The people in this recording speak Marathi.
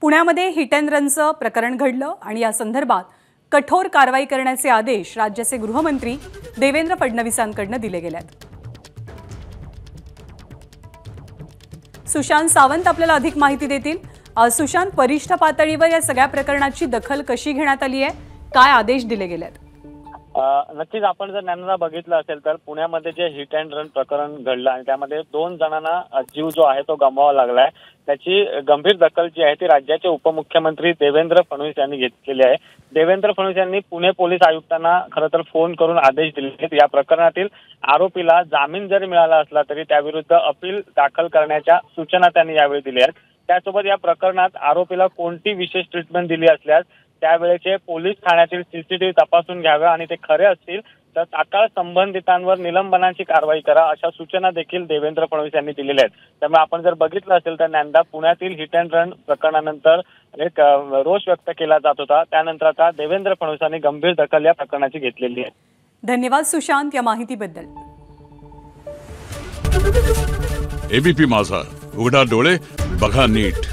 पुण्यामध्ये हिट अँड रनचं प्रकरण घडलं आणि या संदर्भात कठोर कारवाई करण्याचे आदेश राज्याचे गृहमंत्री देवेंद्र फडणवीसांकडून दिले गेलेत। सुशांत सावंत आपल्याला अधिक माहिती देतील। सुशांत, वरिष्ठ पातळीवर या सगळ्या प्रकरणाची दखल कशी घेण्यात आली आहे, काय आदेश दिले गेलेत? नक्कीच आपण जर ज्ञानाला बघितलं असेल तर पुण्यामध्ये जे हिट अँड रन प्रकरण घडलं आणि त्यामध्ये 2 जणांना जीव जो आहे तो गमवावा लागलाय, त्याची गंभीर दखल जी आहे ती राज्याचे उपमुख्यमंत्री देवेंद्र फडणवीस यांनी घेतलेली आहे। देवेंद्र फडणवीस यांनी पुणे पोलीस आयुक्तांना खरं तर फोन करून आदेश दिले आहेत। या प्रकरणातील आरोपीला जामीन जरी मिळाला असला तरी त्याविरुद्ध अपील दाखल करण्याच्या सूचना त्यांनी यावेळी दिल्या आहेत। त्यासोबत या प्रकरणात आरोपीला कोणती विशेष ट्रीटमेंट दिली असल्यास त्यावेळेचे पोलीस ठाण्यातील सीसीटीव्ही तपासून घ्याव्या आणि ते खरे असतील तर तात्काळ संबंधितांवर निलंबनाची कारवाई करा, अशा सूचना देखील देवेंद्र फडणवीस यांनी दिलेल्या आहेत। त्यामुळे आपण जर बघितलं असेल तर ज्ञानदा पुण्यातील हिट अँड रन प्रकरणानंतर एक रोष व्यक्त केला जात होता, त्यानंतर आता देवेंद्र फडणवीसांनी गंभीर दखल या प्रकरणाची घेतलेली आहे। धन्यवाद सुशांत या माहितीबद्दल। एबीपी माझा, उघडा डोळे बघा नीट।